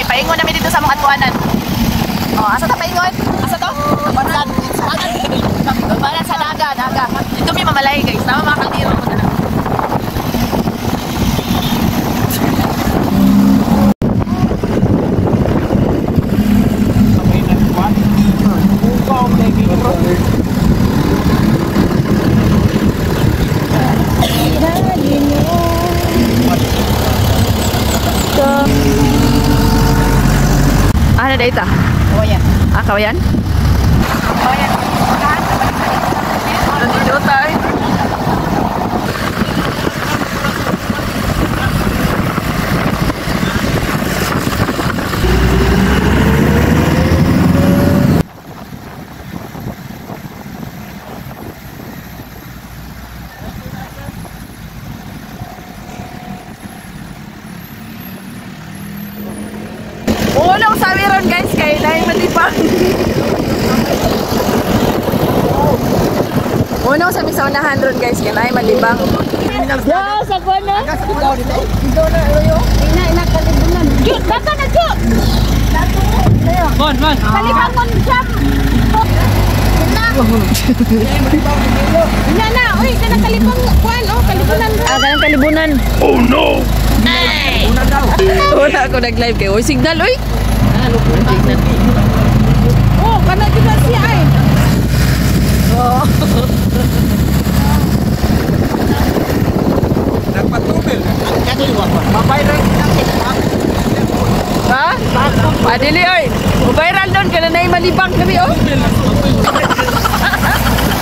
paingon namin dito sa mga atuanan. Oh, asa ta paingon? Asa to? Banan. Banan sa naga. Dito may mamalay guys. Nama mga kaldero mo na. Ano na ita? Kawayan. Ah, kawayan? Kawayan. Nandito tayo. Unang sabi ron guys kay dahil matipang. Unang sabi sa unahan ron guys kay dahil matipang. Ya, sa kuwan na. Dito na ayo. Ina kalibunan. Jut, baka na jut. Mon. Kalibangon jam. Na, uy, kanang kalibang kuwan oh, kalibunan. Ah, kanang kalibunan. Oh no. Hey! Wala ako nag-live kayo. Uy, signal, uy! Ano po, signal? Oh, kanag kita siya, ay! Oh! Nagpatubil. Yan yung mabayran natin. Ha? Padili, oy! Mabayran doon, ka na na malibang kami, oh!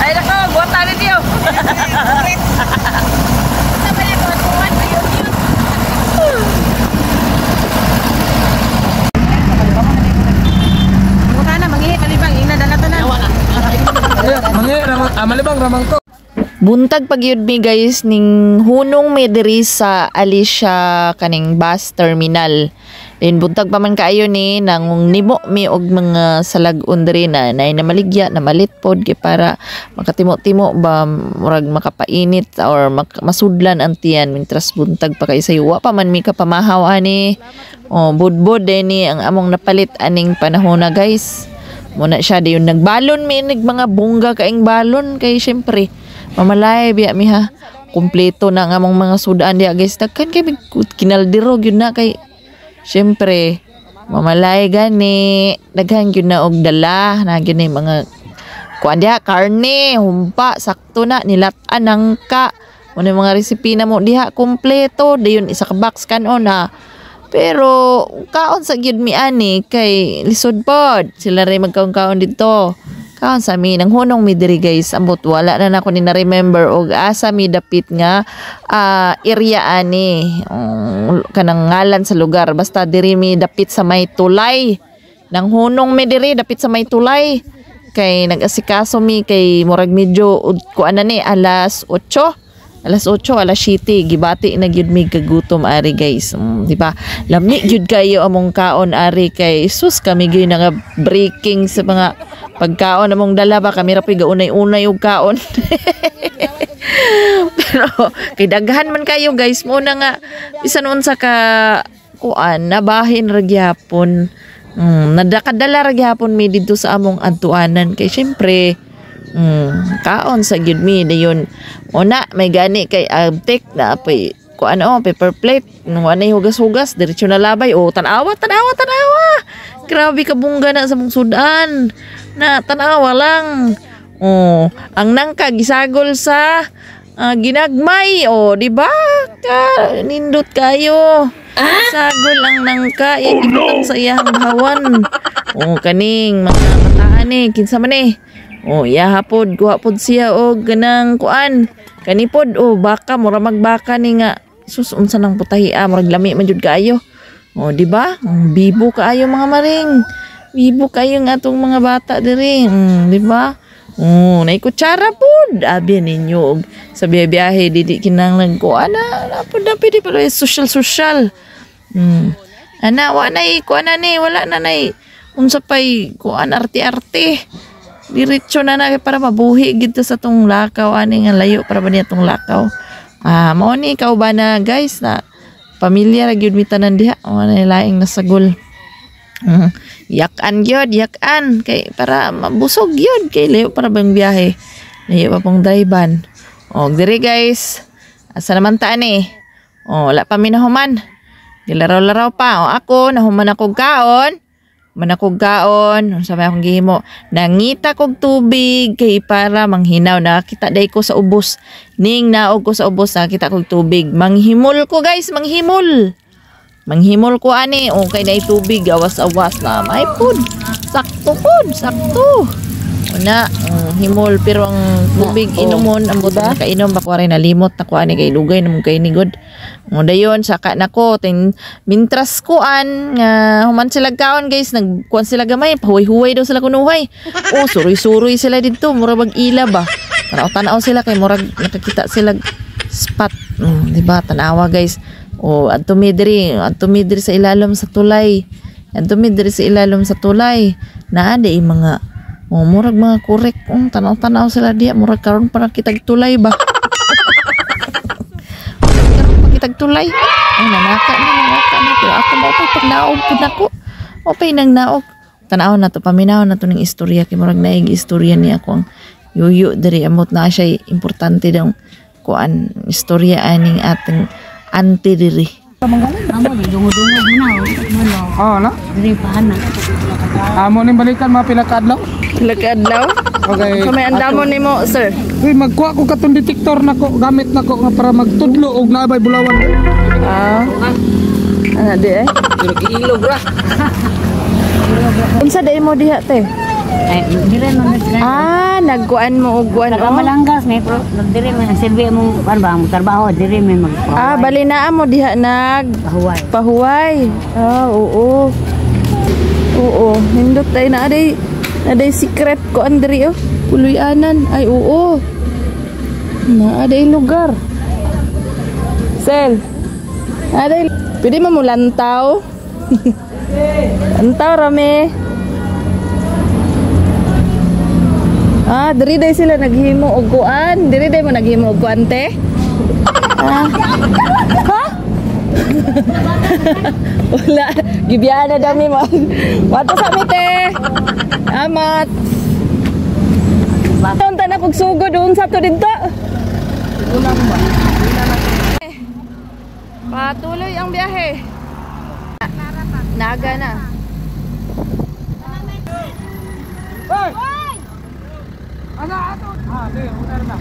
Ay, nako, buwata rin niyo! Malibang ramang to. Buntag pagyud mi guys ning hunong mi diri sa Alicia kaning bus terminal. Then buntag pa man kaayo ni nang nimo mi og mga salag-on diri na maligya na malit pod kay para makatimo-timo ba murag makapainit or masudlan ang tiyan mintras buntag pa kay sayo wa pa man mi kapamahaw ani. Oh, budbud ni ang among napalit aning panahon na guys. Muna siya di yung nagbalon mi mga bungga kaing balon kay syempre mamalay biya mi ha kumpleto na nga among mga sudaan diya guys daghan kay kinaldirog yun na kay syempre mamalay gani daghan yun na og dala na gyud ni mga kuan diha karne humpa sakto na nilatan nangka muna mga resipe na mo diha kumpleto dayon isa ka box kanon na. Pero kaon sa gyud mi ani kay lisod pod sila ray magkaon-kaon dito. Kaon sa mi nang hunong mi diri guys ambot wala na nako ni na remember og asa mi dapit nga area ani kanang ngalan sa lugar basta diri mi dapit sa may tulay. Nang hunong mi diri dapit sa may tulay kay nag-asikaso mi kay murag medyo kuan na ni alas 8 alas 7 gibati na gyud mi kagutom ari guys. Di ba? Lami gyud kayo among kaon ari kay sus kami gyud nga breaking sa mga pagkaon among dala ba kami ra poy gaunay-unay og kaon. Pero kay daghan man kayo guys mo na nga bisan unsa ka kuan nabahin ra gyapon. Nadakadala ra gyapon mi didto sa among adtuanan kay syempre kaon sa gyud mi dayon una may gani kay abtek na pay ko ano paper plate no anay hugas-hugas diretso na labay tanawa grabe ka bungga na sa mong sudan na tanawa lang ang nangka gisagol sa ginagmay di ba ka nindot kayo sagol ang nangka ibutang sa iyang bahawan kaning mga mataan kinsa man hapod kuha pod siya og ganang kuan kanipod baka mura magbaka ni nga sus unsa nang putahi murag lami man jud kaayo di ba bibo kaayo mga maring bibo kayo nga atong mga bata diri di ba nay kutsara pod abi ninyo og sa biyahe dili kinang nagkuan na pod na pwede pala social ana wa nay kuan ni wala na nay unsa pay kuan arte-arte diretso na para mabuhi gid sa tong lakaw ani nga layo para ba niya tong lakaw mao ni ikaw ba na guys na pamilya ra gyud mi tanan diha na laing nasagol Yakan gyud, yakan kay para mabusog gyud kay layo para bang biyahe. Layo pa pong drivean. O diri guys. Asa naman ta ni? O wala pa minahuman. Gilaraw-laraw pa. O ako nahuman akong kaon. Manakog kaon, sa may akong gihimo. Nangita kog tubig kay para manghinaw. Nakita day ko sa ubos. Ning naog ko sa ubos, nakita kog tubig. Manghimol ko guys, manghimol. Manghimol ko ani, okay na tubig, awas-awas na. May food. Sakto food, sakto. Una, himol pero ang tubig inumon ang buta kainom bako rin nalimot na ko ani kay dugay namon kay ni god. Mo dayon saka nako mintras kuan nga human sila kaon guys nagkuan sila gamay pahuy-huway daw sila kunuhay. Oh suroy-suroy sila didto mura bag ila ba. Tanaw-tanaw sila kay murag nakakita sila spot. Di ba tanawa guys. Oh adto midri sa ilalim sa tulay. Adto midri sa ilalim sa tulay. Naa day mga murag mga kurek. Tanaw-tanaw sila diya. Murag karon pa nakitag tulay ba? Karon pa kitag tulay. Ay, nanaka na. Pero ako ba pa pagnaog po na ko. Okay nang naog. Tanaw na to. Paminaw na to ng istorya. Kaya murag naig istorya niya ako. Ang yuyo dari amot na siya. Importante daw kuan istorya aning ating auntie diri. Amo di dungo-dungo na. Oh, na? Diri pa na. Amo ning balikan mga pinakadlaw. Lagkadlaw? Okay. Kung may andamon ni mo, sir. Uy, magkuha ko katong detektor nako, gamit nako nga para magtudlo og naabay bulawan. Ano di eh? Pero giilog ra. Unsa day mo diha te? Ay dire man Nagkuan mo og kuan Taga Malanggas may pro dire man silbi mo ano ba mo trabaho dire may mag bali na mo diha Huway. pahuway. Oo. Oo, nindot tay na aday secret ko andri oh. Puluyanan. Ay oo. Na aday lugar. Sel. Aday pwede mo mulantaw. Antaw rame. Diri day sila naghimo og kuan. Diri day mo naghimo og kuan te. Ha? Wala. Gibiana dami mo. Wato sa mi te. Amat. Unta na kog sugod unsa to didto? Patuloy ang biyahe. Naga na. Hoy! Ana ato. Sige, una na.